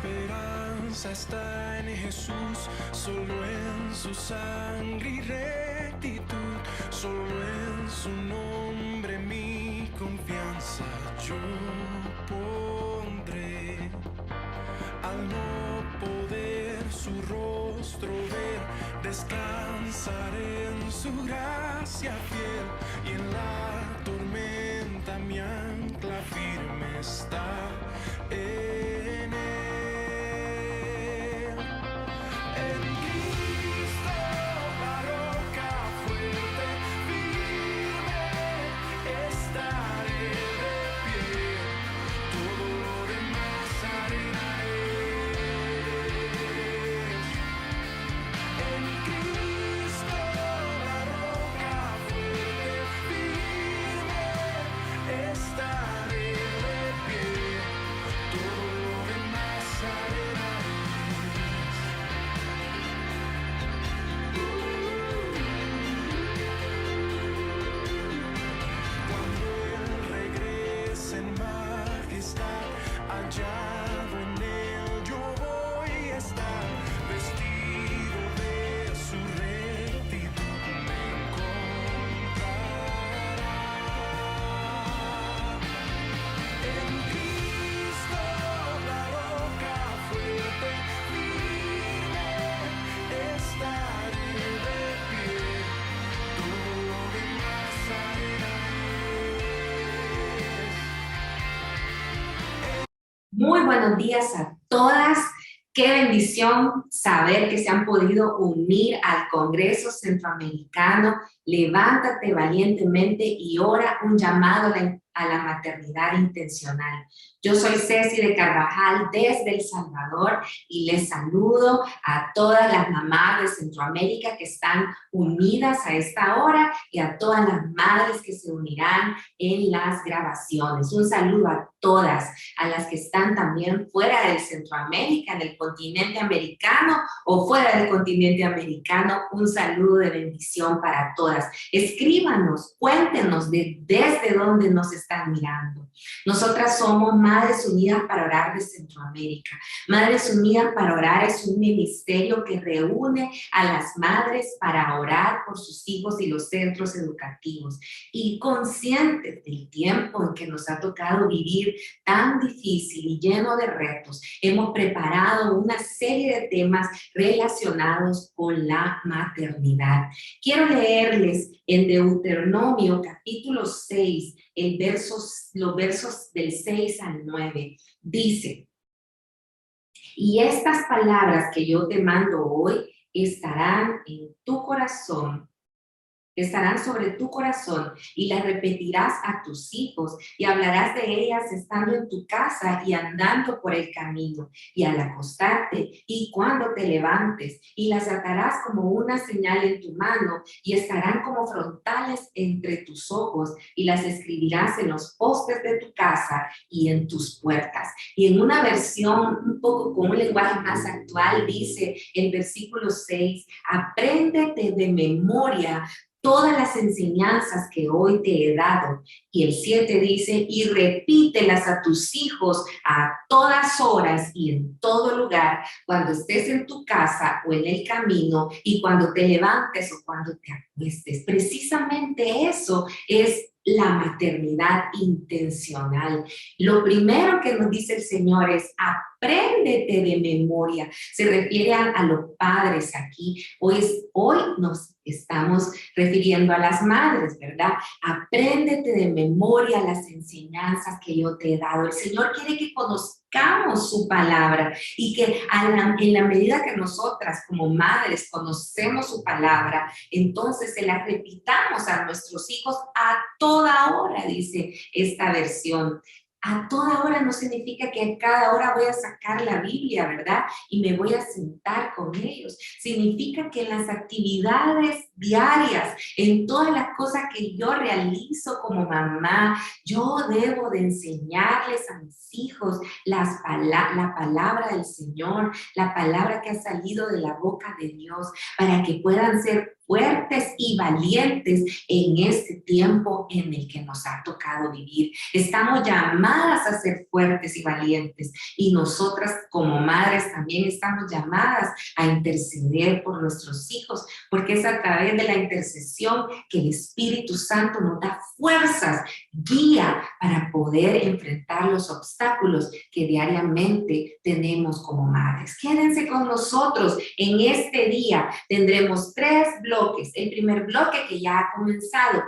esperanza está en Jesús, solo en su sangre y rectitud, solo en su nombre mi confianza yo pondré. Al no poder su rostro ver, descansaré en su gracia fiel, y en la tormenta mi ancla firme está en él. En Cristo la roca fuerte, firme, estaré de pie, todo lo demás arena es. En Cristo la roca fuerte, firme, estaré de pie, todo lo demás arena es. Cuando Él regrese en majestad, hallado en Él yo voy a estar, vestido de su rectitud me encontrará. En Cristo la roca fuerte, firme, estaré de pie, todo lo demás arena es. Muy buenos días a todas. Qué bendición saber que se han podido unir al Congreso Centroamericano. Levántate valientemente y ora un llamado a la maternidad intencional. Yo soy Ceci de Carvajal desde El Salvador y les saludo a todas las mamás de Centroamérica que están unidas a esta hora y a todas las madres que se unirán en las grabaciones. Un saludo a todas, a las que están también fuera de Centroamérica, en el continente americano o fuera del continente americano. Un saludo de bendición para todas. Escríbanos, cuéntenos desde dónde nos están mirando. Nosotras somos Madres Unidas para Orar de Centroamérica. Madres Unidas para Orar es un ministerio que reúne a las madres para orar por sus hijos y los centros educativos. Y conscientes del tiempo en que nos ha tocado vivir tan difícil y lleno de retos, hemos preparado una serie de temas relacionados con la maternidad. Quiero leerles en Deuteronomio capítulo 6, los versos del 6 al 9. Dice: y estas palabras que yo te mando hoy estarán en tu corazón, estarán sobre tu corazón, y las repetirás a tus hijos, y hablarás de ellas estando en tu casa y andando por el camino, y al acostarte y cuando te levantes, y las atarás como una señal en tu mano, y estarán como frontales entre tus ojos, y las escribirás en los postes de tu casa y en tus puertas. Y en una versión un poco con un lenguaje más actual dice el versículo 6, apréndete de memoria todas las enseñanzas que hoy te he dado. Y el 7 dice, y repítelas a tus hijos a todas horas y en todo lugar, cuando estés en tu casa o en el camino, y cuando te levantes o cuando te acuestes. Precisamente eso es la maternidad intencional. Lo primero que nos dice el Señor es, apréndete de memoria. Se refiere a los padres aquí. Hoy nos estamos refiriendo a las madres, ¿verdad? Apréndete de memoria las enseñanzas que yo te he dado. El Señor quiere que conozcamos su palabra y que en la medida que nosotras como madres conocemos su palabra, entonces se la repitamos a nuestros hijos a toda hora, dice esta versión. A toda hora no significa que a cada hora voy a sacar la Biblia, ¿verdad? Y me voy a sentar con ellos. Significa que en las actividades diarias, en todas las cosas que yo realizo como mamá, yo debo de enseñarles a mis hijos la palabra del Señor, la palabra que ha salido de la boca de Dios, para que puedan ser fuertes y valientes en este tiempo en el que nos ha tocado vivir. Estamos llamados llamadas a ser fuertes y valientes, y nosotras como madres también estamos llamadas a interceder por nuestros hijos, porque es a través de la intercesión que el Espíritu Santo nos da fuerzas, guía para poder enfrentar los obstáculos que diariamente tenemos como madres. Quédense con nosotros en este día. Tendremos 3 bloques. El primer bloque, que ya ha comenzado,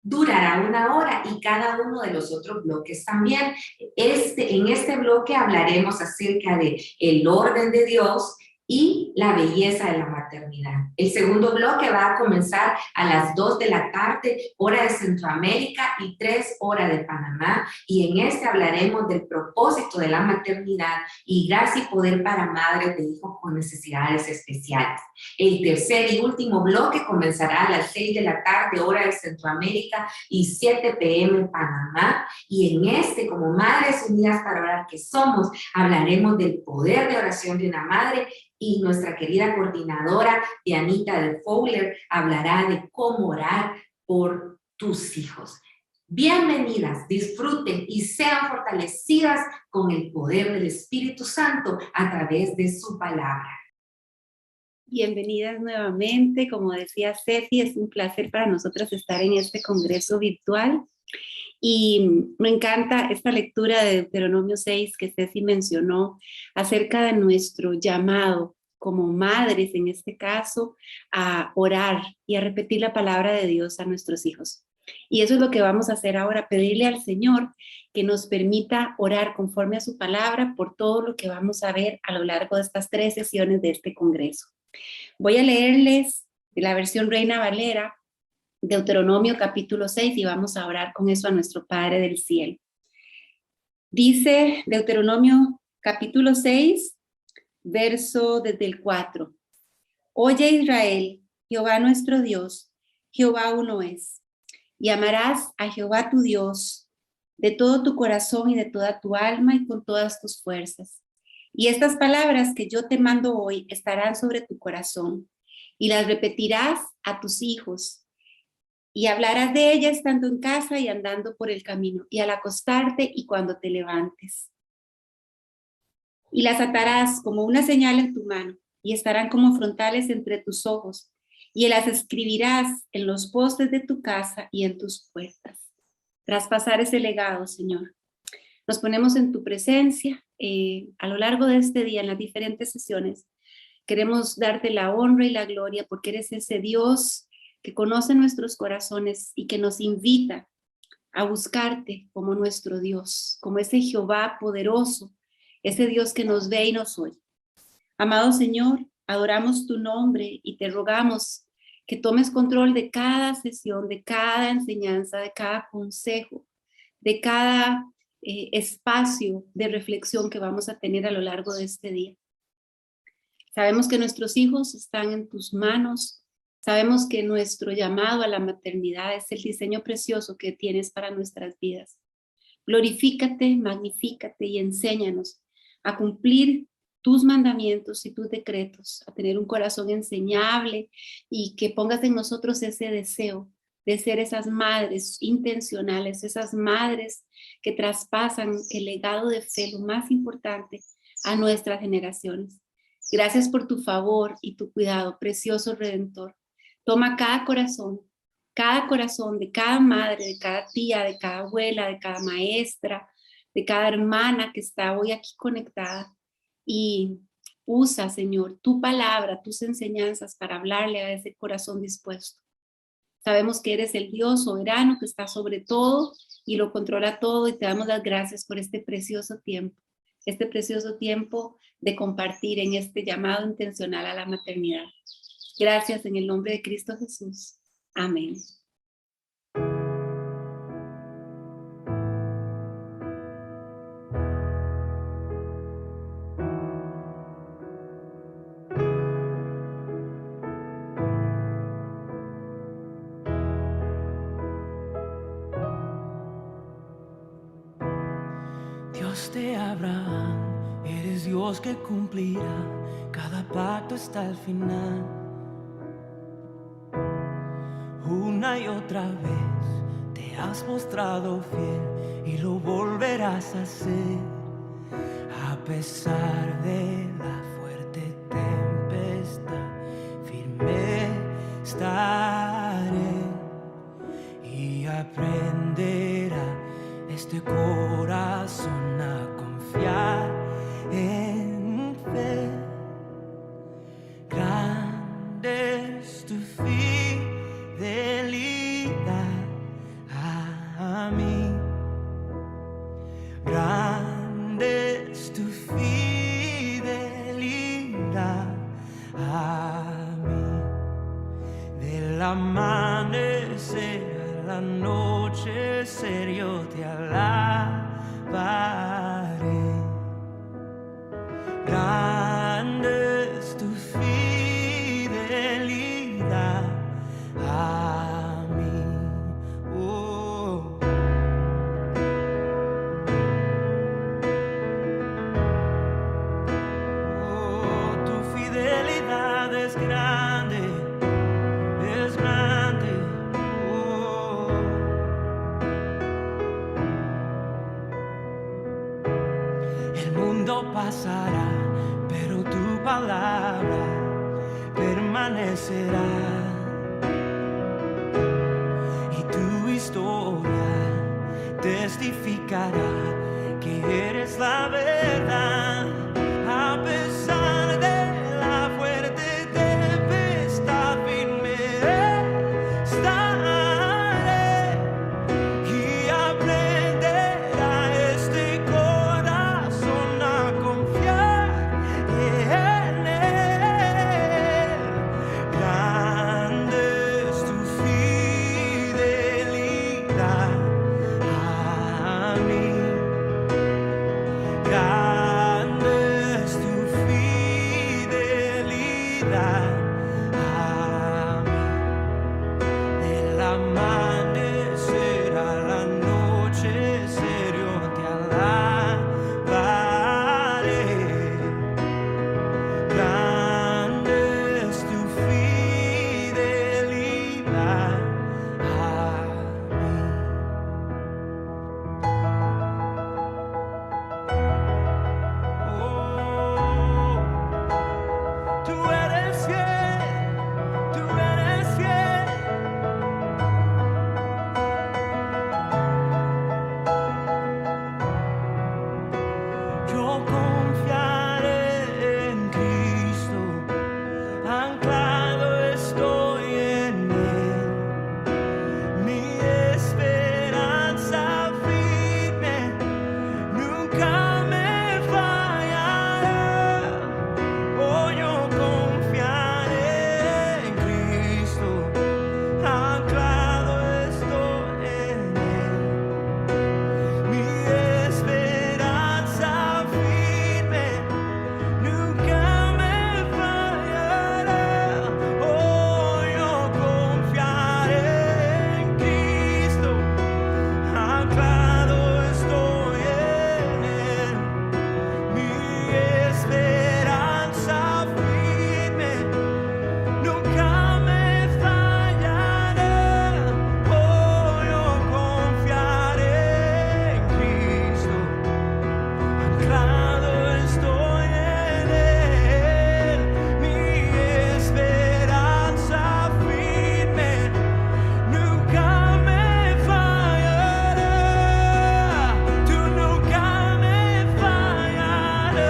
durará 1 hora, y cada uno de los otros bloques también. En este bloque hablaremos acerca de el orden de Dios y la belleza de la maternidad. El segundo bloque va a comenzar a las 2 de la tarde, hora de Centroamérica, y 3 horas de Panamá, y en este hablaremos del propósito de la maternidad y gracia y poder para madres de hijos con necesidades especiales. El tercer y último bloque comenzará a las 6 de la tarde, hora de Centroamérica, y 7 p.m. en Panamá, y en este, como Madres Unidas para Orar que somos, hablaremos del poder de oración de una madre, y nuestra querida coordinadora Dianita de Fowler hablará de cómo orar por tus hijos. Bienvenidas, disfruten y sean fortalecidas con el poder del Espíritu Santo a través de su palabra. Bienvenidas nuevamente. Como decía Ceci, es un placer para nosotras estar en este congreso virtual. Y me encanta esta lectura de Deuteronomio 6 que Ceci mencionó acerca de nuestro llamado como madres, en este caso, a orar y a repetir la palabra de Dios a nuestros hijos. Y eso es lo que vamos a hacer ahora, pedirle al Señor que nos permita orar conforme a su palabra por todo lo que vamos a ver a lo largo de estas 3 sesiones de este congreso. Voy a leerles de la versión Reina Valera, Deuteronomio capítulo 6, y vamos a orar con eso a nuestro Padre del cielo. Dice Deuteronomio capítulo 6, verso desde el 4. Oye Israel, Jehová nuestro Dios, Jehová uno es, y amarás a Jehová tu Dios de todo tu corazón y de toda tu alma y con todas tus fuerzas. Y estas palabras que yo te mando hoy estarán sobre tu corazón, y las repetirás a tus hijos, y hablarás de ellas estando en casa y andando por el camino, y al acostarte y cuando te levantes. Y las atarás como una señal en tu mano, y estarán como frontales entre tus ojos, y las escribirás en los postes de tu casa y en tus puertas. Traspasar ese legado, Señor. Nos ponemos en tu presencia a lo largo de este día, en las diferentes sesiones. Queremos darte la honra y la gloria porque eres ese Dios que conoce nuestros corazones y que nos invita a buscarte como nuestro Dios, como ese Jehová poderoso, ese Dios que nos ve y nos oye. Amado Señor, adoramos tu nombre y te rogamos que tomes control de cada sesión, de cada enseñanza, de cada consejo, de cada espacio de reflexión que vamos a tener a lo largo de este día. Sabemos que nuestros hijos están en tus manos. Sabemos que nuestro llamado a la maternidad es el diseño precioso que tienes para nuestras vidas. Glorifícate, magnifícate y enséñanos a cumplir tus mandamientos y tus decretos, a tener un corazón enseñable y que pongas en nosotros ese deseo de ser esas madres intencionales, esas madres que traspasan el legado de fe, lo más importante, a nuestras generaciones. Gracias por tu favor y tu cuidado, precioso Redentor. Toma cada corazón de cada madre, de cada tía, de cada abuela, de cada maestra, de cada hermana que está hoy aquí conectada, y usa, Señor, tu palabra, tus enseñanzas para hablarle a ese corazón dispuesto. Sabemos que eres el Dios soberano que está sobre todo y lo controla todo, y te damos las gracias por este precioso tiempo de compartir en este llamado intencional a la maternidad. Gracias en el nombre de Cristo Jesús. Amén. Dios de Abraham, eres Dios que cumplirá cada pacto hasta el final. Una y otra vez te has mostrado fiel y lo volverás a hacer. A pesar de la fuerte tempestad, firme estaré y aprenderá este corazón a confiar en fe. Grande es tu fidelidad a mí. Grande es tu fidelidad a mí. Del amanecer a la anochecer yo te alabaré. Grande es tu fidelidad a mí. Oh. Oh, tu fidelidad es grande, es grande. Oh. El mundo pasará, pero tu palabra permanecerá. Y tu historia testificará que eres la verdad. A pesar de la fuerte tempestad, firme estaré y aprenderá este corazón a confiar en él. Grande es tu fidelidad a mí. Grande es tu fidelidad a mí. Del amanecer a la anochecer yo te alabaré. Grande es tu fidelidad a mí. Oh, tú eres fiel, tú eres fiel. Yo confiaré en Cristo, anclado estoy en Él. Mi esperanza firme nunca me fallará. Oh, yo confiaré en Cristo, anclado estoy en Él. Mi esperanza firme nunca me fallará. Oh, yo confiaré en Cristo, anclado estoy en Él. Mi esperanza firme nunca me fallará. Oh, yo confiaré en Cristo, anclado estoy en Él. Mi esperanza firme nunca me fallará. Tú nunca me fallarás.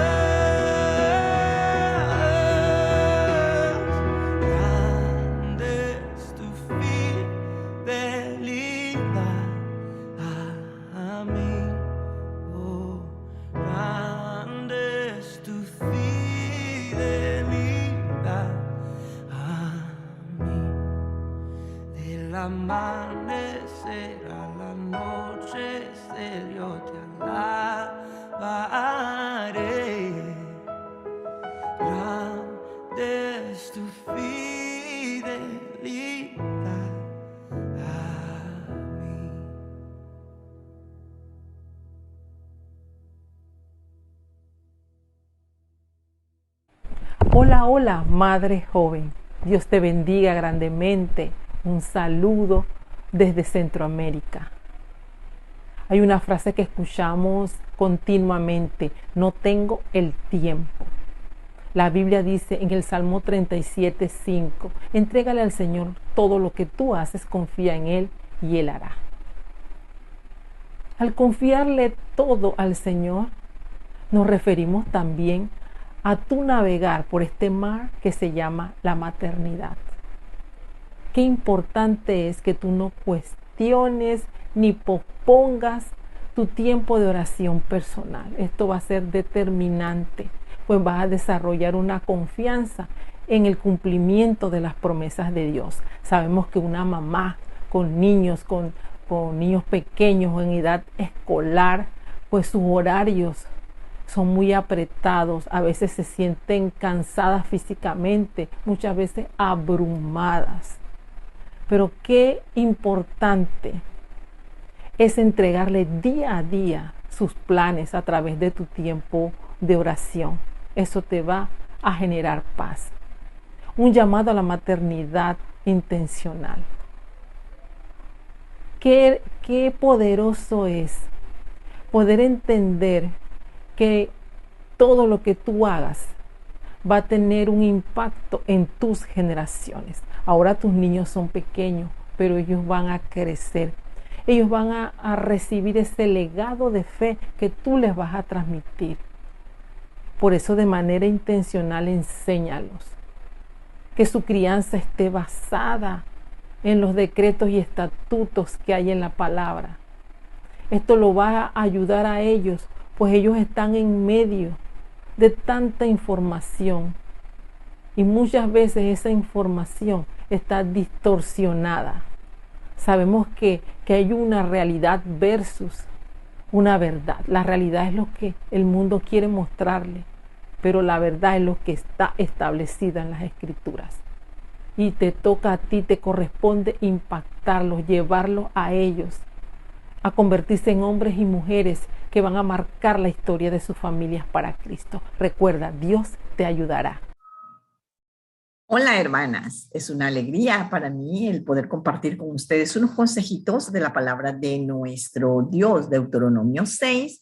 Grande es tu fidelidad a mí. Oh, grande es tu fidelidad a mí. Del amanecer a la anochecer yo te alabaré. Grande es tu fidelidad a mí. Hola, hola, madre joven. Dios te bendiga grandemente. Un saludo desde Centroamérica. Hay una frase que escuchamos continuamente: no tengo el tiempo. La Biblia dice en el Salmo 37:5, entrégale al Señor todo lo que tú haces, confía en Él y Él hará. Al confiarle todo al Señor, nos referimos también a tú navegar por este mar que se llama la maternidad. Qué importante es que tú no cuestiones ni pospongas tu tiempo de oración personal. Esto va a ser determinante, pues vas a desarrollar una confianza en el cumplimiento de las promesas de Dios. Sabemos que una mamá con niños pequeños o en edad escolar, pues sus horarios son muy apretados, a veces se sienten cansadas físicamente, muchas veces abrumadas. Pero qué importante es entregarle día a día sus planes a través de tu tiempo de oración. Eso te va a generar paz. Un llamado a la maternidad intencional. Qué poderoso es poder entender que todo lo que tú hagas va a tener un impacto en tus generaciones. Ahora tus niños son pequeños, pero ellos van a crecer. Ellos van a recibir ese legado de fe que tú les vas a transmitir. Por eso, de manera intencional, enséñalos que su crianza esté basada en los decretos y estatutos que hay en la palabra. Esto lo va a ayudar a ellos, pues ellos están en medio de tanta información y muchas veces esa información está distorsionada. Sabemos que hay una realidad versus una verdad. La realidad es lo que el mundo quiere mostrarle, pero la verdad es lo que está establecida en las Escrituras. Y te toca a ti, te corresponde impactarlos, llevarlos a ellos a convertirse en hombres y mujeres que van a marcar la historia de sus familias para Cristo. Recuerda, Dios te ayudará. Hola hermanas, es una alegría para mí el poder compartir con ustedes unos consejitos de la palabra de nuestro Dios. Deuteronomio 6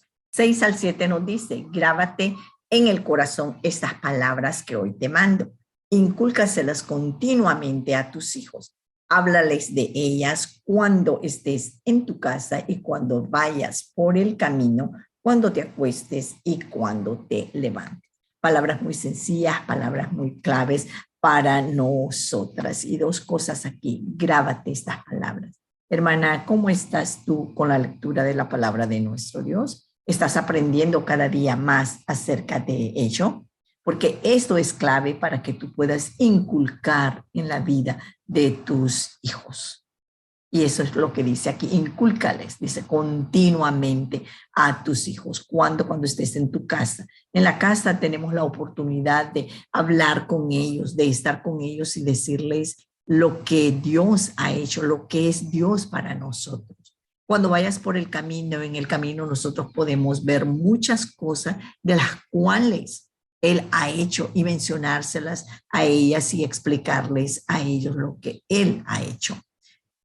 al 7 nos dice: grábate en el corazón estas palabras que hoy te mando. Incúlcaselas continuamente a tus hijos. Háblales de ellas cuando estés en tu casa y cuando vayas por el camino, cuando te acuestes y cuando te levantes. Palabras muy sencillas, palabras muy claves para nosotras. Y dos cosas aquí, grábate estas palabras. Hermana, ¿cómo estás tú con la lectura de la palabra de nuestro Dios? ¿Estás aprendiendo cada día más acerca de ello? Porque esto es clave para que tú puedas inculcar en la vida de tus hijos. Y eso es lo que dice aquí, incúlcales, dice continuamente a tus hijos. Cuando estés en tu casa. En la casa tenemos la oportunidad de hablar con ellos, de estar con ellos y decirles lo que Dios ha hecho, lo que es Dios para nosotros. Cuando vayas por el camino, en el camino nosotros podemos ver muchas cosas de las cuales Él ha hecho y mencionárselas a ellas y explicarles a ellos lo que Él ha hecho.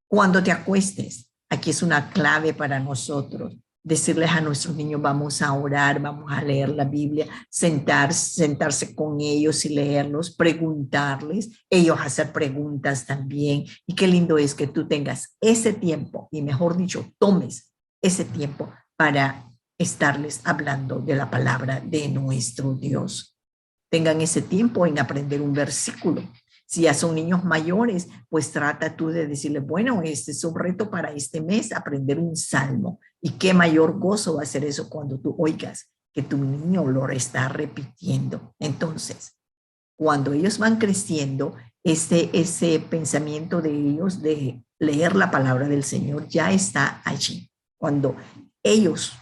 Cuando te acuestes, aquí es una clave para nosotros, decirles a nuestros niños: vamos a orar, vamos a leer la Biblia, sentarse con ellos y leerlos, preguntarles, ellos hacer preguntas también. Y qué lindo es que tú tengas ese tiempo, y mejor dicho, tomes ese tiempo para estarles hablando de la palabra de nuestro Dios. Tengan ese tiempo en aprender un versículo. Si ya son niños mayores, pues trata tú de decirle: bueno, este es un reto para este mes, aprender un salmo. Y qué mayor gozo va a ser eso cuando tú oigas que tu niño lo está repitiendo. Entonces, cuando ellos van creciendo, ese pensamiento de ellos de leer la palabra del Señor ya está allí. Cuando ellos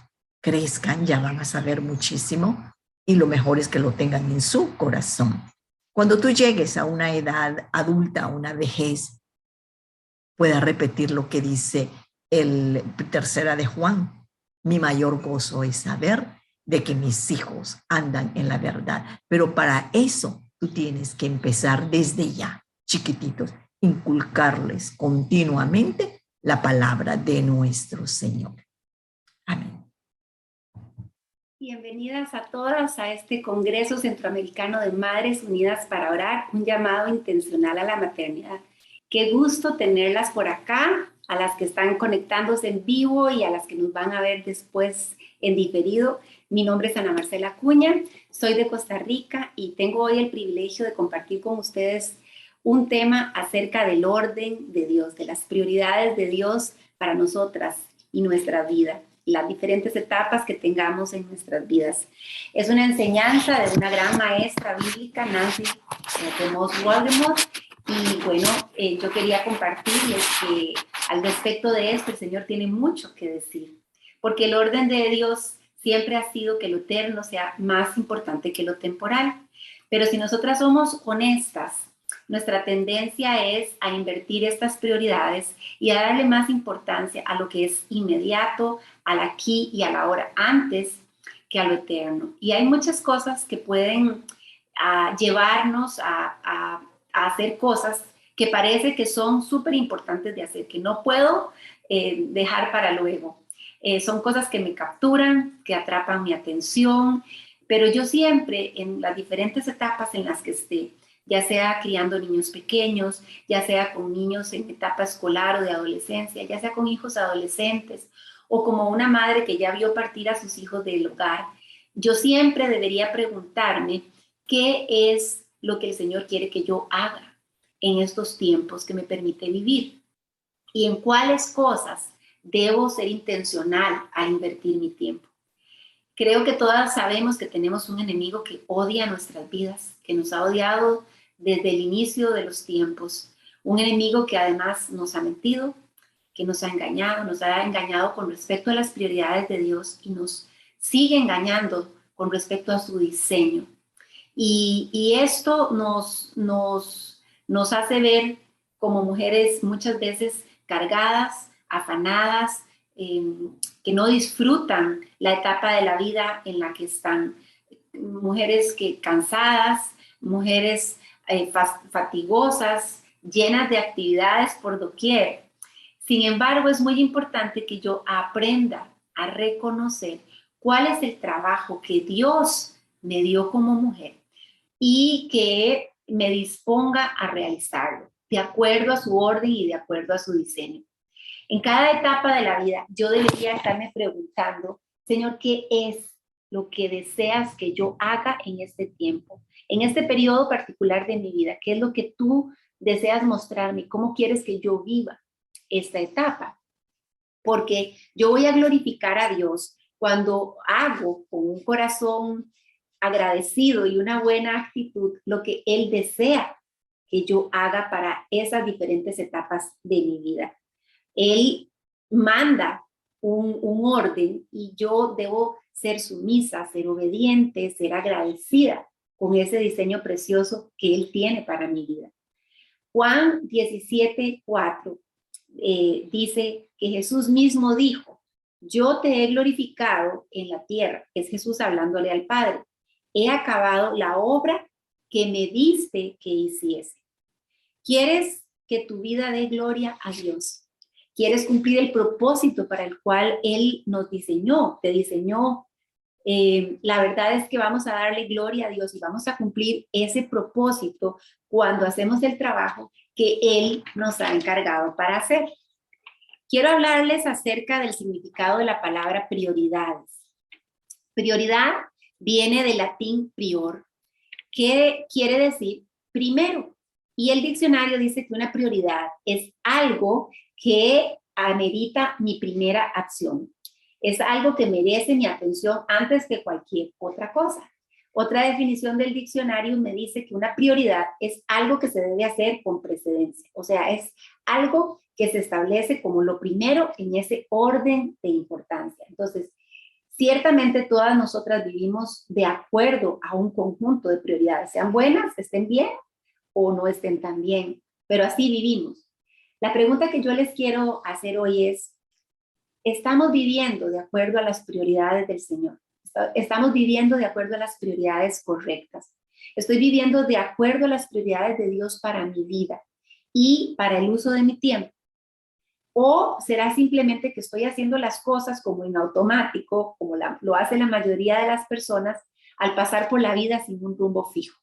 crezcan, ya van a saber muchísimo, y lo mejor es que lo tengan en su corazón. Cuando tú llegues a una edad adulta, a una vejez, puedas repetir lo que dice el 3 de Juan: mi mayor gozo es saber de que mis hijos andan en la verdad. Pero para eso tú tienes que empezar desde ya, chiquititos, inculcarles continuamente la palabra de nuestro Señor. Amén. Bienvenidas a todas a este Congreso Centroamericano de Madres Unidas para Orar, un llamado intencional a la maternidad. Qué gusto tenerlas por acá, a las que están conectándose en vivo y a las que nos van a ver después en diferido. Mi nombre es Ana Marcela Acuña, soy de Costa Rica y tengo hoy el privilegio de compartir con ustedes un tema acerca del orden de Dios, de las prioridades de Dios para nosotras y nuestra vida, las diferentes etapas que tengamos en nuestras vidas. Es una enseñanza de una gran maestra bíblica, Nancy DeMoss Voldemort, y bueno, yo quería compartirles que al respecto de esto el Señor tiene mucho que decir, porque el orden de Dios siempre ha sido que lo eterno sea más importante que lo temporal. Pero si nosotras somos honestas, nuestra tendencia es a invertir estas prioridades y a darle más importancia a lo que es inmediato, al aquí y a la ahora, antes que a lo eterno. Y hay muchas cosas que pueden llevarnos a hacer cosas que parece que son súper importantes de hacer, que no puedo dejar para luego. Son cosas que me capturan, que atrapan mi atención, pero yo siempre en las diferentes etapas en las que esté, ya sea criando niños pequeños, ya sea con niños en etapa escolar o de adolescencia, ya sea con hijos adolescentes o como una madre que ya vio partir a sus hijos del hogar, yo siempre debería preguntarme qué es lo que el Señor quiere que yo haga en estos tiempos que me permite vivir y en cuáles cosas debo ser intencional al invertir mi tiempo. Creo que todas sabemos que tenemos un enemigo que odia nuestras vidas, que nos ha odiado desde el inicio de los tiempos. Un enemigo que además nos ha mentido, que nos ha engañado con respecto a las prioridades de Dios y nos sigue engañando con respecto a su diseño. Y esto nos hace ver como mujeres muchas veces cargadas, afanadas, que no disfrutan la etapa de la vida en la que están. Mujeres que cansadas, mujeres fatigosas, llenas de actividades por doquier. Sin embargo, es muy importante que yo aprenda a reconocer cuál es el trabajo que Dios me dio como mujer y que me disponga a realizarlo de acuerdo a su orden y de acuerdo a su diseño. En cada etapa de la vida yo debería estarme preguntando, Señor, ¿qué es lo que deseas que yo haga en este tiempo, en este periodo particular de mi vida? ¿Qué es lo que tú deseas mostrarme? ¿Cómo quieres que yo viva esta etapa? Porque yo voy a glorificar a Dios cuando hago con un corazón agradecido y una buena actitud lo que Él desea que yo haga para esas diferentes etapas de mi vida. Él manda un orden y yo debo ser sumisa, ser obediente, ser agradecida con ese diseño precioso que Él tiene para mi vida. Juan 17:4 dice que Jesús mismo dijo, yo te he glorificado en la tierra. Es Jesús hablándole al Padre. He acabado la obra que me diste que hiciese. ¿Quieres que tu vida dé gloria a Dios? ¿Quieres cumplir el propósito para el cual Él nos diseñó, te diseñó? La verdad es que vamos a darle gloria a Dios y vamos a cumplir ese propósito cuando hacemos el trabajo que Él nos ha encargado para hacer. Quiero hablarles acerca del significado de la palabra prioridades. Prioridad viene del latín prior, que quiere decir primero. Y el diccionario dice que una prioridad es algo que amerita mi primera acción. Es algo que merece mi atención antes que cualquier otra cosa. Otra definición del diccionario me dice que una prioridad es algo que se debe hacer con precedencia. O sea, es algo que se establece como lo primero en ese orden de importancia. Entonces, ciertamente todas nosotras vivimos de acuerdo a un conjunto de prioridades, sean buenas, estén bien o no estén tan bien, pero así vivimos. La pregunta que yo les quiero hacer hoy es, ¿estamos viviendo de acuerdo a las prioridades del Señor? ¿Estamos viviendo de acuerdo a las prioridades correctas? ¿Estoy viviendo de acuerdo a las prioridades de Dios para mi vida y para el uso de mi tiempo? ¿O será simplemente que estoy haciendo las cosas como en automático, como lo hace la mayoría de las personas al pasar por la vida sin un rumbo fijo?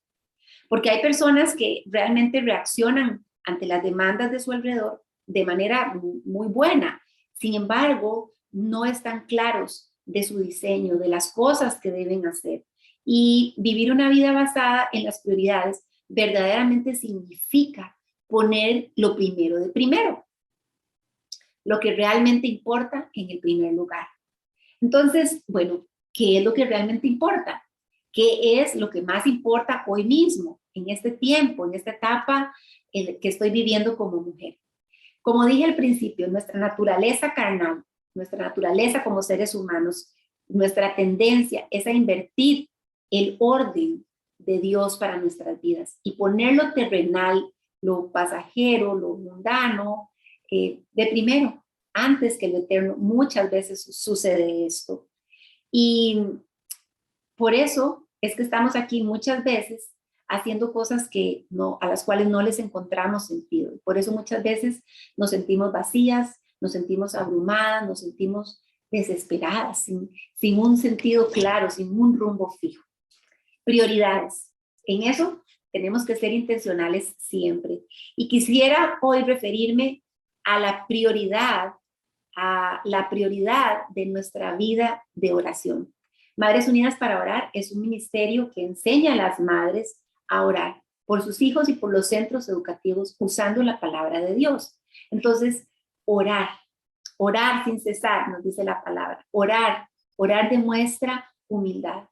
Porque hay personas que realmente reaccionan ante las demandas de su alrededor de manera muy buena. Sin embargo, no están claros de su diseño, de las cosas que deben hacer. Y vivir una vida basada en las prioridades verdaderamente significa poner lo primero de primero, lo que realmente importa en el primer lugar. Entonces, bueno, ¿qué es lo que realmente importa? ¿Qué es lo que más importa hoy mismo, en este tiempo, en esta etapa que estoy viviendo como mujer? Como dije al principio, nuestra naturaleza carnal, nuestra naturaleza como seres humanos, nuestra tendencia es a invertir el orden de Dios para nuestras vidas y poner lo terrenal, lo pasajero, lo mundano, de primero, antes que lo eterno. Muchas veces sucede esto. Y por eso es que estamos aquí muchas veces haciendo cosas a las cuales no les encontramos sentido. Por eso muchas veces nos sentimos vacías, nos sentimos abrumadas, nos sentimos desesperadas, sin un sentido claro, sin un rumbo fijo. Prioridades. En eso tenemos que ser intencionales siempre. Y quisiera hoy referirme a la prioridad de nuestra vida de oración. Madres Unidas para Orar es un ministerio que enseña a las madres a orar por sus hijos y por los centros educativos usando la palabra de Dios. Entonces, orar sin cesar, nos dice la palabra. Orar demuestra humildad,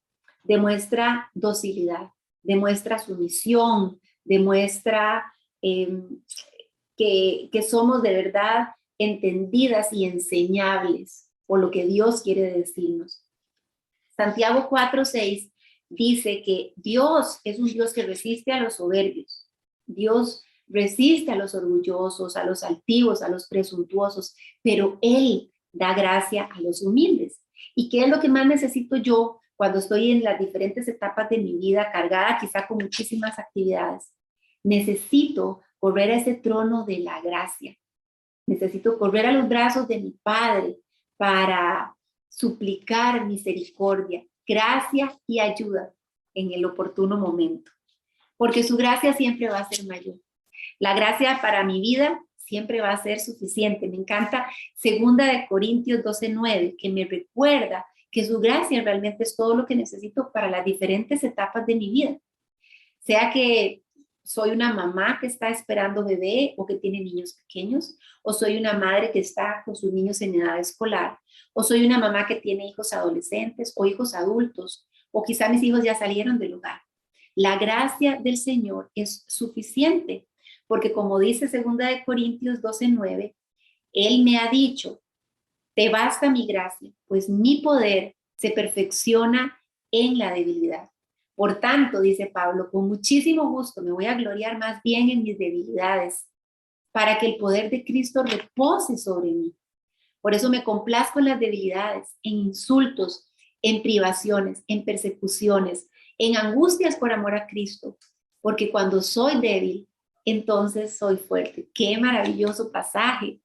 demuestra docilidad, demuestra sumisión, demuestra que somos de verdad entendidas y enseñables por lo que Dios quiere decirnos. Santiago 4:6 dice que Dios es un Dios que resiste a los soberbios. Dios resiste a los orgullosos, a los altivos, a los presuntuosos, pero Él da gracia a los humildes. ¿Y qué es lo que más necesito yo cuando estoy en las diferentes etapas de mi vida, cargada quizá con muchísimas actividades? Necesito correr a ese trono de la gracia. Necesito correr a los brazos de mi Padre para suplicar misericordia, gracia y ayuda en el oportuno momento, porque su gracia siempre va a ser mayor. La gracia para mi vida siempre va a ser suficiente. Me encanta 2 Corintios 12:9, que me recuerda que su gracia realmente es todo lo que necesito para las diferentes etapas de mi vida. Sea que soy una mamá que está esperando bebé o que tiene niños pequeños, o soy una madre que está con sus niños en edad escolar, o soy una mamá que tiene hijos adolescentes o hijos adultos, o quizá mis hijos ya salieron del hogar. La gracia del Señor es suficiente, porque como dice 2 Corintios 12:9, Él me ha dicho, te basta mi gracia, pues mi poder se perfecciona en la debilidad. Por tanto, dice Pablo, con muchísimo gusto me voy a gloriar más bien en mis debilidades, para que el poder de Cristo repose sobre mí. Por eso me complazco en las debilidades, en insultos, en privaciones, en persecuciones, en angustias por amor a Cristo, porque cuando soy débil, entonces soy fuerte. Qué maravilloso pasaje.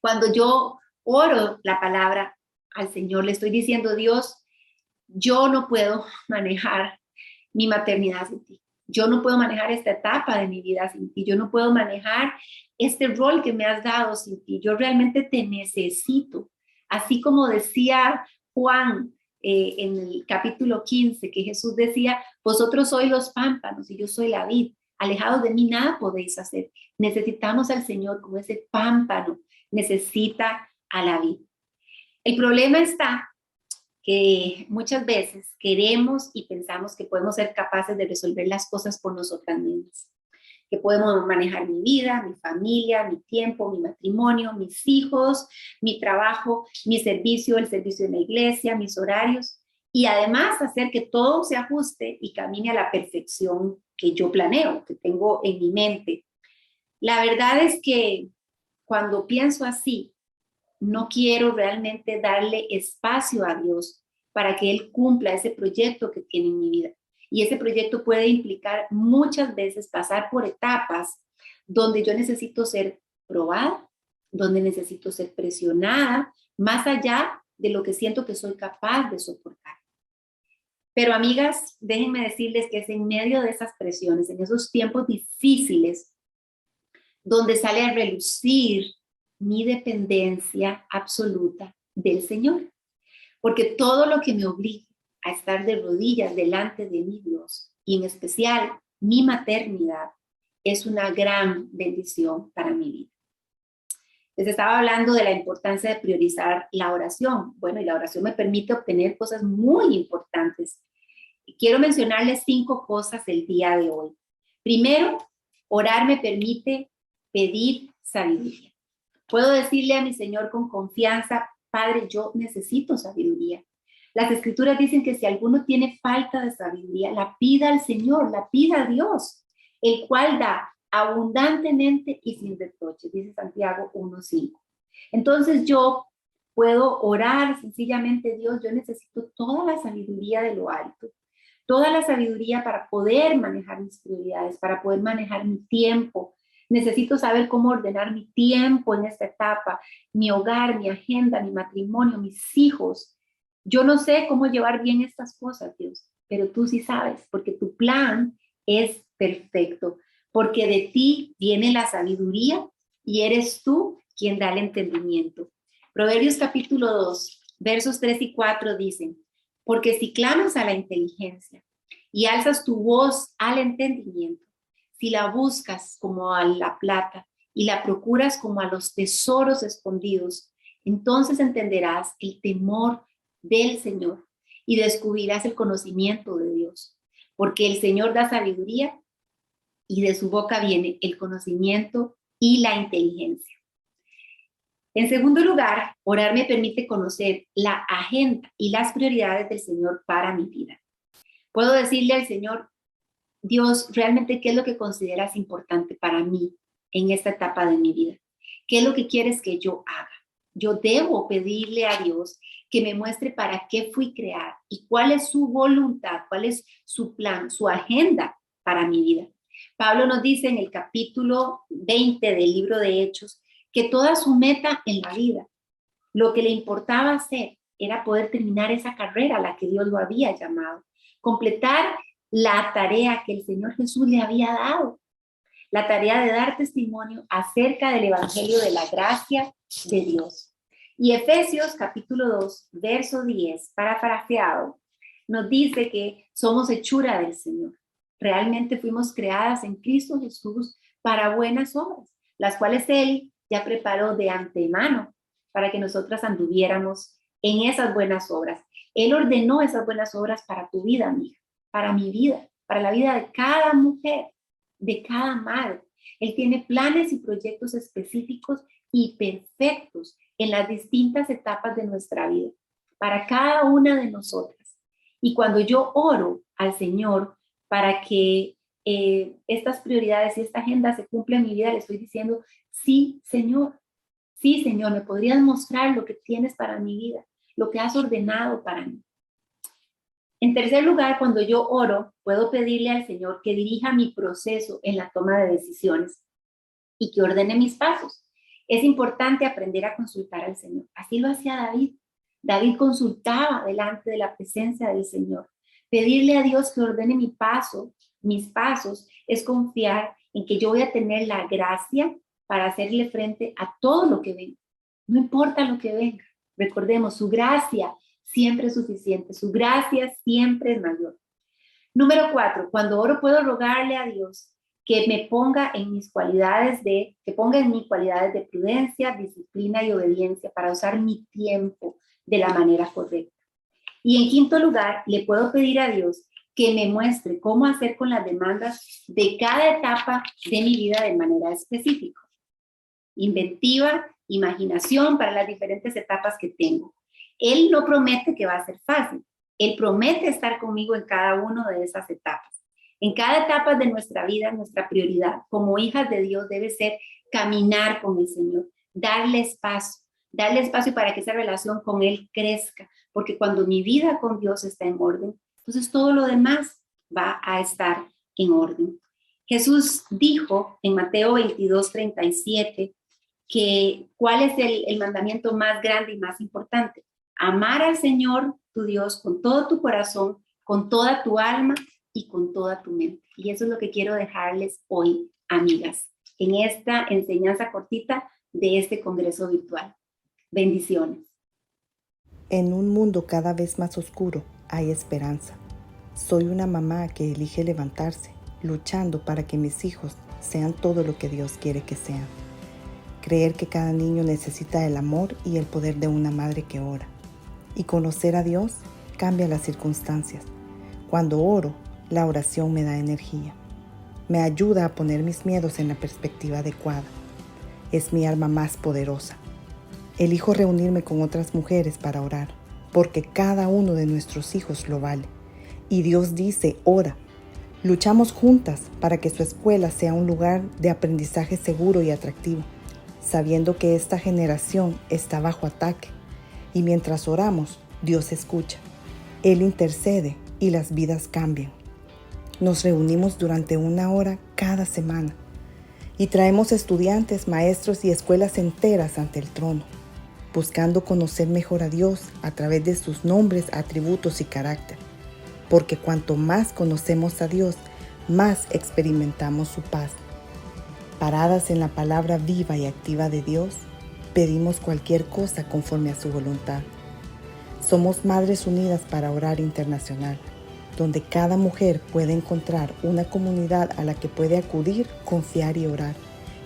Cuando yo oro la palabra al Señor, le estoy diciendo, Dios, yo no puedo manejar mi maternidad sin ti. Yo no puedo manejar esta etapa de mi vida sin ti. Yo no puedo manejar este rol que me has dado sin ti. Yo realmente te necesito. Así como decía Juan en el capítulo 15, que Jesús decía, vosotros sois los pámpanos y yo soy la vid. Alejados de mí nada podéis hacer. Necesitamos al Señor como ese pámpano necesita a la vid. El problema está que muchas veces queremos y pensamos que podemos ser capaces de resolver las cosas por nosotras mismas, que podemos manejar mi vida, mi familia, mi tiempo, mi matrimonio, mis hijos, mi trabajo, mi servicio, el servicio en la iglesia, mis horarios, y además hacer que todo se ajuste y camine a la perfección que yo planeo, que tengo en mi mente. La verdad es que cuando pienso así, no quiero realmente darle espacio a Dios para que Él cumpla ese proyecto que tiene en mi vida. Y ese proyecto puede implicar muchas veces pasar por etapas donde yo necesito ser probada, donde necesito ser presionada más allá de lo que siento que soy capaz de soportar. Pero amigas, déjenme decirles que es en medio de esas presiones, en esos tiempos difíciles, donde sale a relucir mi dependencia absoluta del Señor. Porque todo lo que me obliga a estar de rodillas delante de mi Dios, y en especial mi maternidad, es una gran bendición para mi vida. Les estaba hablando de la importancia de priorizar la oración. Bueno, y la oración me permite obtener cosas muy importantes. Quiero mencionarles 5 cosas el día de hoy. Primero, orar me permite pedir sabiduría. Puedo decirle a mi Señor con confianza: Padre, yo necesito sabiduría. Las Escrituras dicen que si alguno tiene falta de sabiduría, la pida al Señor, la pida a Dios, el cual da abundantemente y sin reproche, dice Santiago 1:5. Entonces yo puedo orar sencillamente: Dios, yo necesito toda la sabiduría de lo alto, toda la sabiduría para poder manejar mis prioridades, para poder manejar mi tiempo. Necesito saber cómo ordenar mi tiempo en esta etapa, mi hogar, mi agenda, mi matrimonio, mis hijos. Yo no sé cómo llevar bien estas cosas, Dios, pero tú sí sabes, porque tu plan es perfecto, porque de ti viene la sabiduría y eres tú quien da el entendimiento. Proverbios capítulo 2, versos 3 y 4 dicen: porque si clamas a la inteligencia y alzas tu voz al entendimiento, si la buscas como a la plata y la procuras como a los tesoros escondidos, entonces entenderás el temor del Señor y descubrirás el conocimiento de Dios. Porque el Señor da sabiduría y de su boca viene el conocimiento y la inteligencia. En segundo lugar, orar me permite conocer la agenda y las prioridades del Señor para mi vida. Puedo decirle al Señor: Dios, realmente, ¿qué es lo que consideras importante para mí en esta etapa de mi vida? ¿Qué es lo que quieres que yo haga? Yo debo pedirle a Dios que me muestre para qué fui creada y cuál es su voluntad, cuál es su plan, su agenda para mi vida. Pablo nos dice en el capítulo 20 del libro de Hechos que toda su meta en la vida, lo que le importaba hacer, era poder terminar esa carrera a la que Dios lo había llamado, completar la tarea que el Señor Jesús le había dado, la tarea de dar testimonio acerca del evangelio de la gracia de Dios. Y Efesios capítulo 2, verso 10, parafraseado, nos dice que somos hechura del Señor. Realmente fuimos creadas en Cristo Jesús para buenas obras, las cuales Él ya preparó de antemano para que nosotras anduviéramos en esas buenas obras. Él ordenó esas buenas obras para tu vida, amiga, para mi vida, para la vida de cada mujer, de cada madre. Él tiene planes y proyectos específicos y perfectos en las distintas etapas de nuestra vida, para cada una de nosotras. Y cuando yo oro al Señor para que estas prioridades y esta agenda se cumplan en mi vida, le estoy diciendo: sí, Señor, ¿me podrías mostrar lo que tienes para mi vida, lo que has ordenado para mí? En tercer lugar, cuando yo oro, puedo pedirle al Señor que dirija mi proceso en la toma de decisiones y que ordene mis pasos. Es importante aprender a consultar al Señor. Así lo hacía David. David consultaba delante de la presencia del Señor. Pedirle a Dios que ordene mis pasos, es confiar en que yo voy a tener la gracia para hacerle frente a todo lo que venga. No importa lo que venga. Recordemos, su gracia siempre es suficiente, su gracia siempre es mayor. Número 4, cuando oro puedo rogarle a Dios que me ponga en mis cualidades de prudencia, disciplina y obediencia para usar mi tiempo de la manera correcta. Y en quinto lugar, le puedo pedir a Dios que me muestre cómo hacer con las demandas de cada etapa de mi vida de manera específica. Inventiva, imaginación para las diferentes etapas que tengo. Él no promete que va a ser fácil. Él promete estar conmigo en cada una de esas etapas. En cada etapa de nuestra vida, nuestra prioridad como hijas de Dios debe ser caminar con el Señor, darle espacio para que esa relación con Él crezca, porque cuando mi vida con Dios está en orden, entonces todo lo demás va a estar en orden. Jesús dijo en Mateo 22:37, ¿cuál es el mandamiento más grande y más importante? Amar al Señor, tu Dios, con todo tu corazón, con toda tu alma y con toda tu mente. Y eso es lo que quiero dejarles hoy, amigas, en esta enseñanza cortita de este congreso virtual. Bendiciones. En un mundo cada vez más oscuro hay esperanza. Soy una mamá que elige levantarse, luchando para que mis hijos sean todo lo que Dios quiere que sean. Creer que cada niño necesita el amor y el poder de una madre que ora. Y conocer a Dios cambia las circunstancias. Cuando oro, la oración me da energía. Me ayuda a poner mis miedos en la perspectiva adecuada. Es mi arma más poderosa. Elijo reunirme con otras mujeres para orar, porque cada uno de nuestros hijos lo vale. Y Dios dice, ora. Luchamos juntas para que su escuela sea un lugar de aprendizaje seguro y atractivo, sabiendo que esta generación está bajo ataque. Y mientras oramos, Dios escucha. Él intercede y las vidas cambian. Nos reunimos durante 1 hora cada semana y traemos estudiantes, maestros y escuelas enteras ante el trono, buscando conocer mejor a Dios a través de sus nombres, atributos y carácter. Porque cuanto más conocemos a Dios, más experimentamos su paz. Paradas en la palabra viva y activa de Dios, pedimos cualquier cosa conforme a su voluntad. Somos Madres Unidas para Orar Internacional, donde cada mujer puede encontrar una comunidad a la que puede acudir, confiar y orar.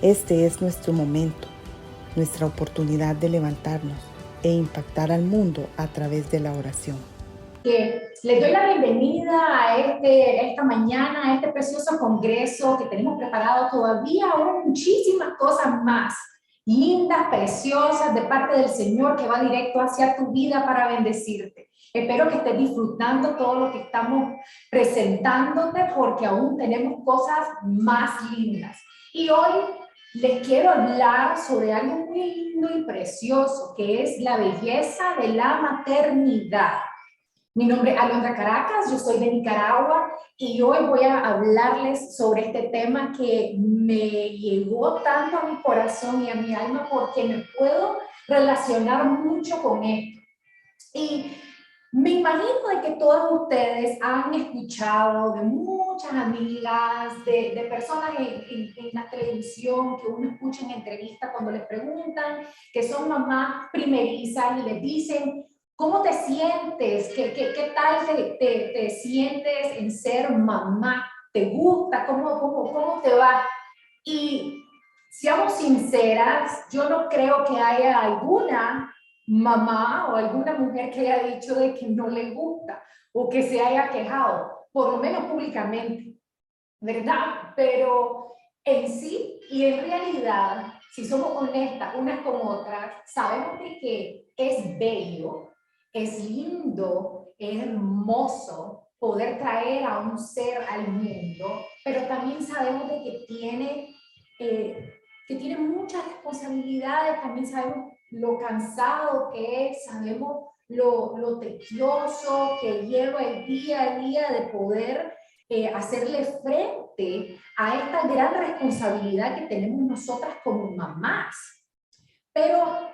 Este es nuestro momento, nuestra oportunidad de levantarnos e impactar al mundo a través de la oración. Les doy la bienvenida a esta mañana, a este precioso congreso que tenemos preparado todavía, aún muchísimas cosas más lindas, preciosas de parte del Señor que va directo hacia tu vida para bendecirte. Espero que estés disfrutando todo lo que estamos presentándote porque aún tenemos cosas más lindas. Y hoy les quiero hablar sobre algo muy lindo y precioso que es la belleza de la maternidad. Mi nombre es Alondra Caracas, yo soy de Nicaragua y hoy voy a hablarles sobre este tema que me llegó tanto a mi corazón y a mi alma porque me puedo relacionar mucho con esto. Y me imagino de que todos ustedes han escuchado de muchas amigas, de personas en la televisión que uno escucha en entrevistas cuando les preguntan que son mamás primerizas y les dicen, ¿cómo te sientes? ¿Qué tal te sientes en ser mamá? ¿Te gusta? ¿Cómo te va? Y seamos sinceras, yo no creo que haya alguna mamá o alguna mujer que haya dicho de que no le gusta o que se haya quejado, por lo menos públicamente, ¿verdad? Pero en sí y en realidad, si somos honestas unas con otras, sabemos de que es bello, es lindo, es hermoso poder traer a un ser al mundo, pero también sabemos de que tiene muchas responsabilidades, también sabemos lo cansado que es, sabemos lo tedioso que lleva el día a día de poder hacerle frente a esta gran responsabilidad que tenemos nosotras como mamás. Pero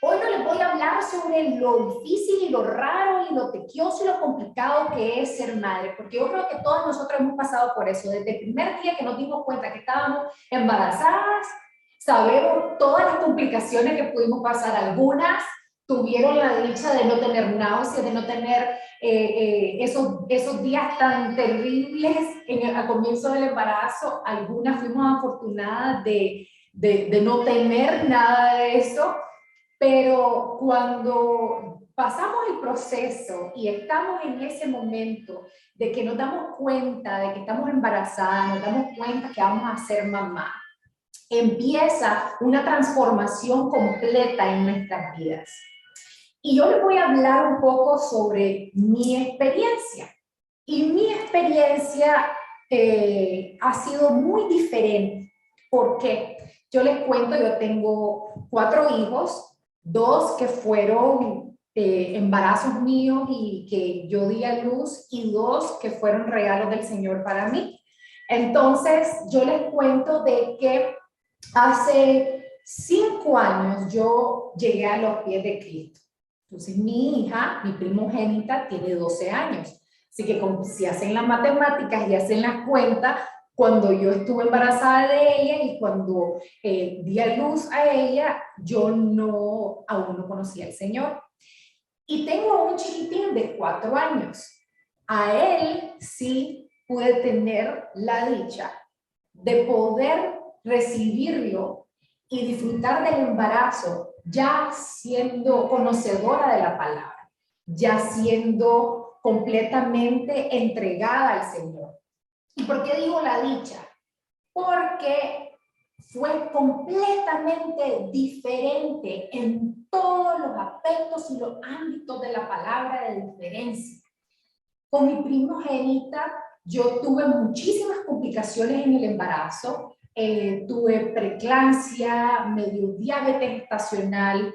hoy no les voy a hablar sobre lo difícil y lo raro y lo tedioso y lo complicado que es ser madre, porque yo creo que todas nosotras hemos pasado por eso. Desde el primer día que nos dimos cuenta que estábamos embarazadas, sabemos todas las complicaciones que pudimos pasar. Algunas tuvieron la dicha de no tener náuseas, de no tener esos días tan terribles al comienzo del embarazo. Algunas fuimos afortunadas de no tener nada de eso. Pero cuando pasamos el proceso y estamos en ese momento de que nos damos cuenta de que estamos embarazadas, nos damos cuenta que vamos a ser mamá, empieza una transformación completa en nuestras vidas. Y yo les voy a hablar un poco sobre mi experiencia. Y mi experiencia ha sido muy diferente. ¿Por qué? Yo les cuento, yo tengo 4 hijos, 2 que fueron embarazos míos y que yo di a luz y 2 que fueron regalos del Señor para mí. Entonces, yo les cuento de que hace 5 años yo llegué a los pies de Cristo. Entonces mi hija, mi primogénita, tiene 12 años. Así que si hacen las matemáticas y hacen las cuentas, cuando yo estuve embarazada de ella y cuando di a luz a ella, yo aún no conocía al Señor. Y tengo un chiquitín de 4 años. A él sí pude tener la dicha de poder recibirlo y disfrutar del embarazo, ya siendo conocedora de la palabra, ya siendo completamente entregada al Señor. ¿Y por qué digo la dicha? Porque fue completamente diferente en todos los aspectos y los ámbitos de la palabra de diferencia. Con mi primogénita, yo tuve muchísimas complicaciones en el embarazo. Tuve preeclampsia, me dio diabetes gestacional,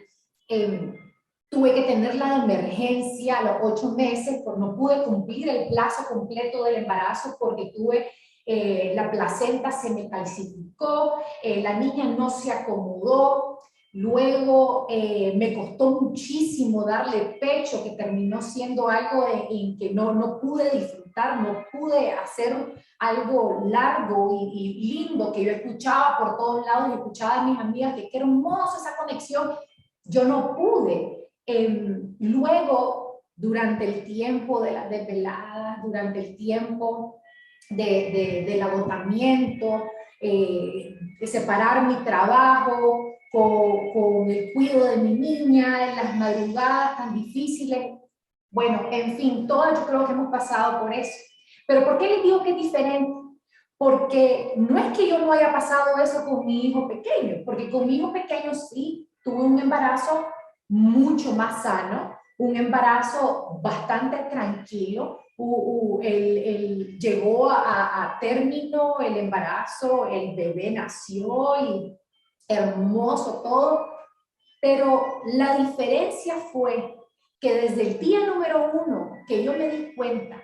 tuve que tenerla de emergencia a los 8 meses, porque no pude cumplir el plazo completo del embarazo porque tuve la placenta se me calcificó, la niña no se acomodó. Luego me costó muchísimo darle pecho, que terminó siendo algo en que no pude disfrutar, no pude hacer algo largo y lindo que yo escuchaba por todos lados y escuchaba a mis amigas que qué hermosa esa conexión. Yo no pude. Luego, durante el tiempo de las desveladas, durante el tiempo del agotamiento, de separar mi trabajo con el cuidado de mi niña, en las madrugadas tan difíciles. Bueno, en fin, todas yo creo que hemos pasado por eso. Pero ¿por qué les digo que es diferente? Porque no es que yo no haya pasado eso con mi hijo pequeño, porque con mi hijo pequeño sí tuve un embarazo mucho más sano, un embarazo bastante tranquilo. Llegó a término el embarazo, el bebé nació y hermoso todo, pero la diferencia fue que desde el día número 1 que yo me di cuenta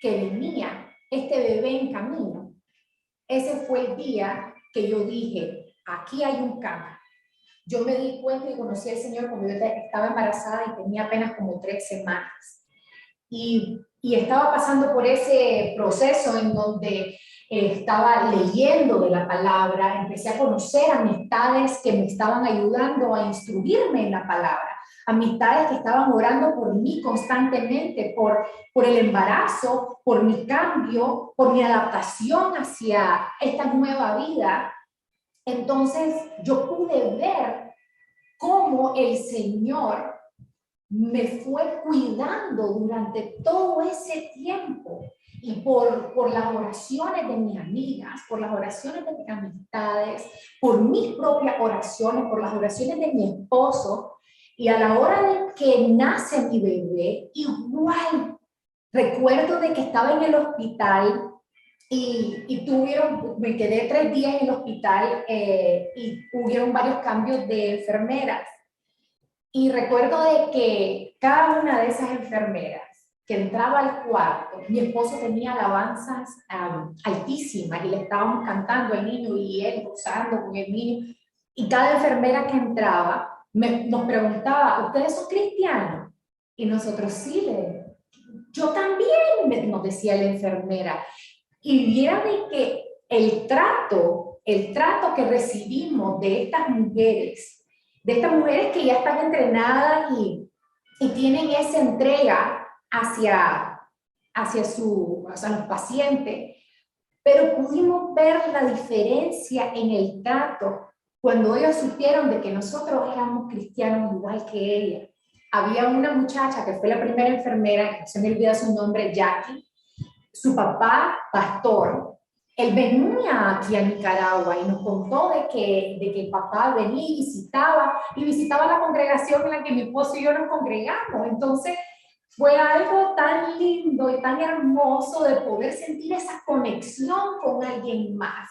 que venía este bebé en camino, ese fue el día que yo dije, aquí hay un cambio. Yo me di cuenta y conocí al Señor cuando yo estaba embarazada y tenía apenas como 3 semanas. Y estaba pasando por ese proceso en donde estaba leyendo de la palabra, empecé a conocer amistades que me estaban ayudando a instruirme en la palabra, amistades que estaban orando por mí constantemente, por el embarazo, por mi cambio, por mi adaptación hacia esta nueva vida. Entonces yo pude ver cómo el Señor me fue cuidando durante todo ese tiempo, y por las oraciones de mis amigas, por las oraciones de mis amistades, por mis propias oraciones, por las oraciones de mi esposo, y a la hora de que nace mi bebé, igual recuerdo de que estaba en el hospital y me quedé 3 días en el hospital y hubieron varios cambios de enfermeras. Y recuerdo de que cada una de esas enfermeras que entraba al cuarto, mi esposo tenía alabanzas altísimas y le estábamos cantando al niño y él gozando con el niño. Y cada enfermera que entraba nos preguntaba, ¿ustedes son cristianos? Y nosotros sí, yo también, nos decía la enfermera. Y viera de que el trato que recibimos de estas mujeres que ya están entrenadas y tienen esa entrega hacia los pacientes, pero pudimos ver la diferencia en el trato cuando ellos supieron de que nosotros éramos cristianos igual que ella. Había una muchacha que fue la primera enfermera, que se me olvida su nombre, Jackie, su papá, pastor. Él venía aquí a Nicaragua y nos contó de que el papá venía y visitaba la congregación en la que mi esposo y yo nos congregamos. Entonces fue algo tan lindo y tan hermoso de poder sentir esa conexión con alguien más.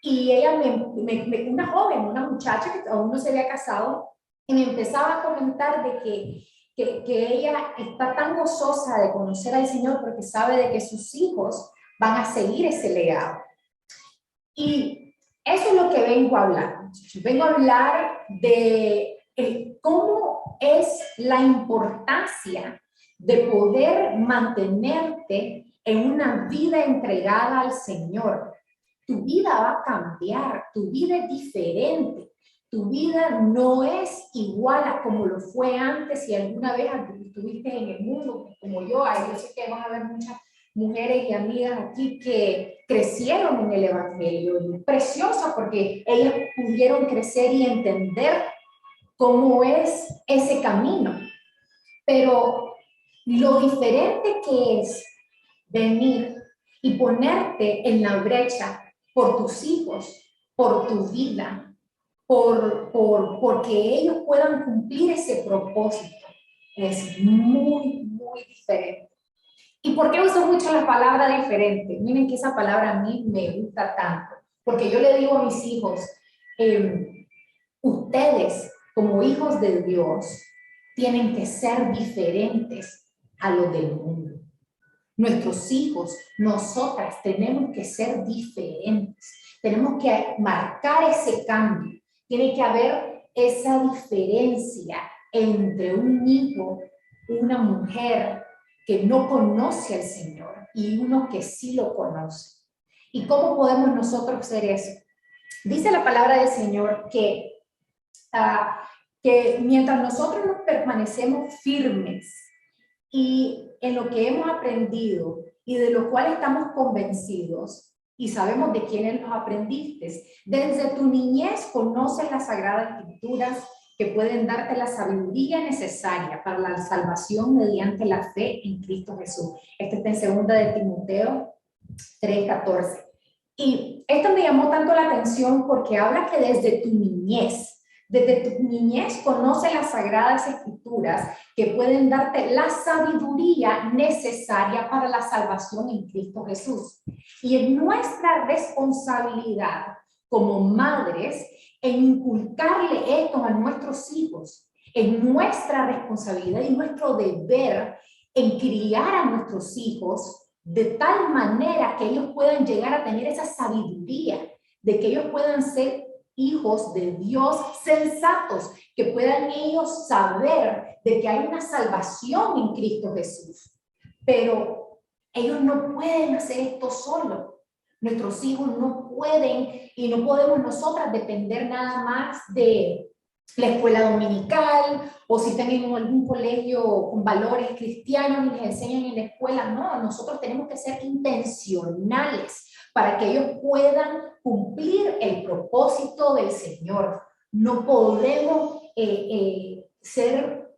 Y ella, una joven, una muchacha que aún no se había casado, y me empezaba a comentar de que ella está tan gozosa de conocer al Señor porque sabe de que sus hijos van a seguir ese legado. Y Eso es lo que vengo a hablar, muchachos. Vengo a hablar de cómo es la importancia de poder mantenerte en una vida entregada al Señor. Tu vida va a cambiar, tu vida es diferente. Tu vida no es igual a como lo fue antes. Si alguna vez estuviste en el mundo como yo sé que van a haber muchas mujeres y amigas aquí que crecieron en el Evangelio. Y es preciosa porque ellas pudieron crecer y entender cómo es ese camino. Pero lo diferente que es venir y ponerte en la brecha por tus hijos, por tu vida, porque ellos puedan cumplir ese propósito, es muy, muy diferente. ¿Y por qué uso mucho la palabra diferente? Miren que esa palabra a mí me gusta tanto, porque yo le digo a mis hijos, ustedes como hijos de Dios tienen que ser diferentes a los del mundo. Nuestros hijos, nosotras tenemos que ser diferentes, tenemos que marcar ese cambio. Tiene que haber esa diferencia entre un hijo, una mujer que no conoce al Señor y uno que sí lo conoce. ¿Y cómo podemos nosotros hacer eso? Dice la palabra del Señor que mientras nosotros nos permanecemos firmes y en lo que hemos aprendido y de lo cual estamos convencidos, y sabemos de quiénes los aprendiste. Desde tu niñez conoces las Sagradas Escrituras que pueden darte la sabiduría necesaria para la salvación mediante la fe en Cristo Jesús. Este está en 2 de Timoteo 3:14. Y esto me llamó tanto la atención porque habla que desde tu niñez conoce las Sagradas Escrituras que pueden darte la sabiduría necesaria para la salvación en Cristo Jesús. Y es nuestra responsabilidad como madres en inculcarle esto a nuestros hijos. Es nuestra responsabilidad y nuestro deber en criar a nuestros hijos de tal manera que ellos puedan llegar a tener esa sabiduría, de que ellos puedan ser hijos de Dios sensatos, que puedan ellos saber de que hay una salvación en Cristo Jesús. Pero ellos no pueden hacer esto solos. Nuestros hijos no pueden y no podemos nosotras depender nada más de la escuela dominical o si están en algún colegio con valores cristianos y les enseñan en la escuela. No, nosotros tenemos que ser intencionales para que ellos puedan cumplir el propósito del Señor. No podemos ser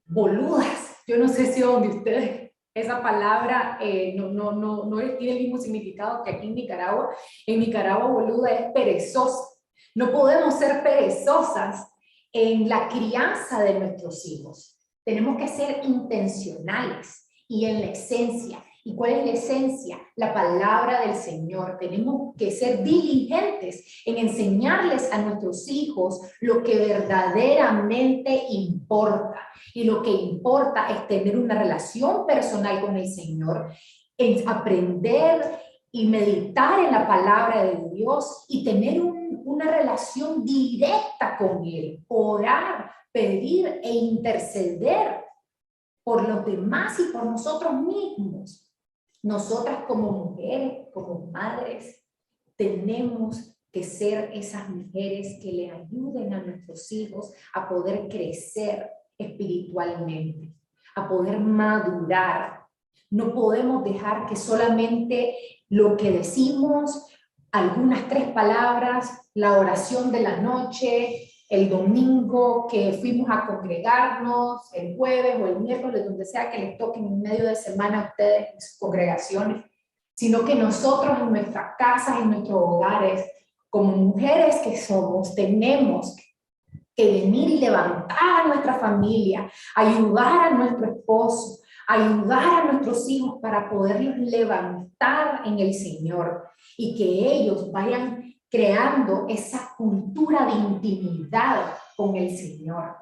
boludas. Yo no sé si donde ustedes esa palabra no tiene el mismo significado que aquí en Nicaragua. En Nicaragua, boluda es perezosa. No podemos ser perezosas en la crianza de nuestros hijos. Tenemos que ser intencionales y en la esencia. ¿Y cuál es la esencia? La palabra del Señor. Tenemos que ser diligentes en enseñarles a nuestros hijos lo que verdaderamente importa. Y lo que importa es tener una relación personal con el Señor, en aprender y meditar en la palabra de Dios y tener una relación directa con Él, orar, pedir e interceder por los demás y por nosotros mismos. Nosotras como mujeres, como madres, tenemos que ser esas mujeres que le ayuden a nuestros hijos a poder crecer espiritualmente, a poder madurar. No podemos dejar que solamente lo que decimos, algunas 3 palabras, la oración de la noche, el domingo que fuimos a congregarnos, el jueves o el miércoles, donde sea que les toquen en medio de semana a ustedes en sus congregaciones, sino que nosotros en nuestras casas, en nuestros hogares, como mujeres que somos, tenemos que venir y levantar a nuestra familia, ayudar a nuestro esposo, ayudar a nuestros hijos para poderlos levantar en el Señor y que ellos vayan creando esa cultura de intimidad con el Señor,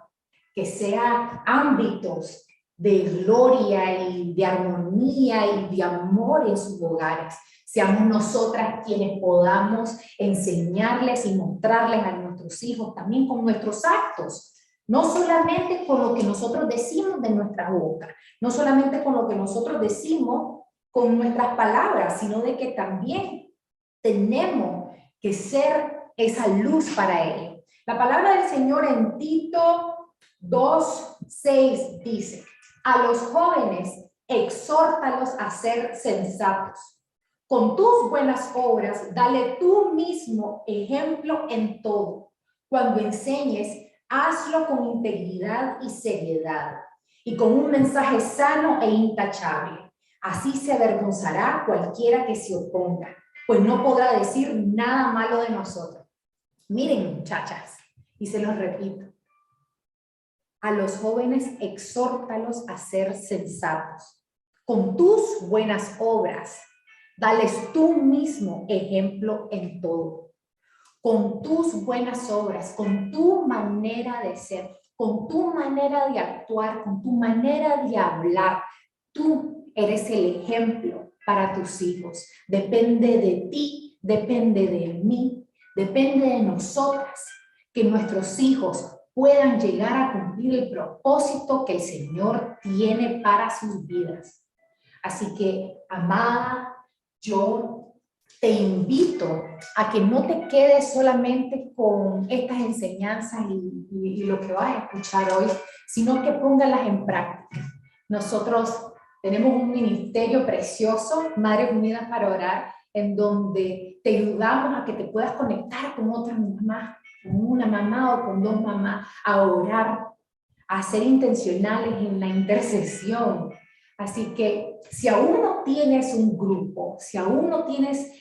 que sean ámbitos de gloria y de armonía y de amor en sus hogares. Seamos nosotras quienes podamos enseñarles y mostrarles a nuestros hijos también con nuestros actos, no solamente con lo que nosotros decimos de nuestra boca, no solamente con lo que nosotros decimos con nuestras palabras, sino de que también tenemos que ser esa luz para ellos. La palabra del Señor en Tito 2:6 dice: a los jóvenes exhórtalos a ser sensatos. Con tus buenas obras, dale tú mismo ejemplo en todo. Cuando enseñes, hazlo con integridad y seriedad, y con un mensaje sano e intachable. Así se avergonzará cualquiera que se oponga, pues no podrá decir nada malo de nosotros. Miren, muchachas, y se los repito, a los jóvenes exhórtalos a ser sensatos. Con tus buenas obras, dales tú mismo ejemplo en todo. Con tus buenas obras, con tu manera de ser, con tu manera de actuar, con tu manera de hablar, tú eres el ejemplo para tus hijos. Depende de ti, depende de mí, depende de nosotras, que nuestros hijos puedan llegar a cumplir el propósito que el Señor tiene para sus vidas. Así que, amada, yo te invito a que no te quedes solamente con estas enseñanzas y lo que vas a escuchar hoy, sino que póngalas en práctica. Nosotros tenemos un ministerio precioso, Madres Unidas para Orar, en donde te ayudamos a que te puedas conectar con otras mamás, con una mamá o con dos mamás, a orar, a ser intencionales en la intercesión. Así que si aún no tienes un grupo, si aún no tienes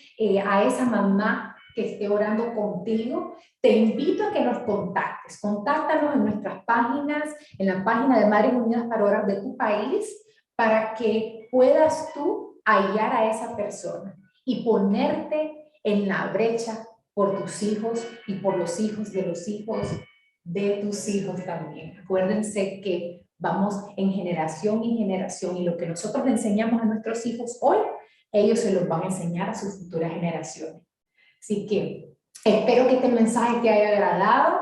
a esa mamá que esté orando contigo, te invito a que nos contactes. Contáctanos en nuestras páginas, en la página de Madres Unidas para Orar de tu país, para que puedas tú hallar a esa persona y ponerte en la brecha por tus hijos y por los hijos de tus hijos también. Acuérdense que vamos en generación y lo que nosotros le enseñamos a nuestros hijos hoy, ellos se los van a enseñar a sus futuras generaciones. Así que espero que este mensaje te haya agradado.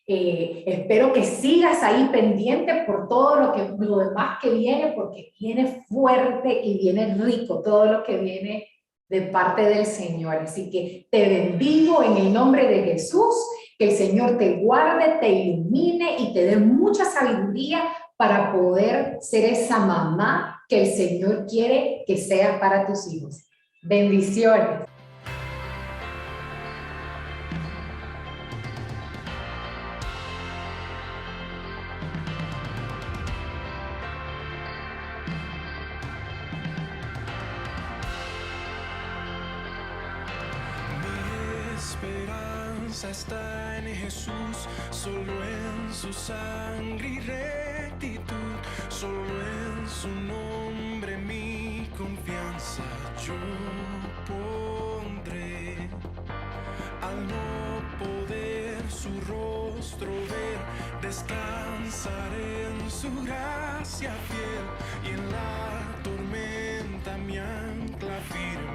Espero que sigas ahí pendiente por todo lo demás que viene, porque viene fuerte y viene rico todo lo que viene de parte del Señor. Así que te bendigo en el nombre de Jesús, que el Señor te guarde, te ilumine y te dé mucha sabiduría para poder ser esa mamá que el Señor quiere que sea para tus hijos. Bendiciones. Esperanza está en Jesús, solo en su sangre y rectitud, solo en su nombre mi confianza yo pondré. Al no poder su rostro ver, descansaré en su gracia fiel, y en la tormenta mi ancla firme.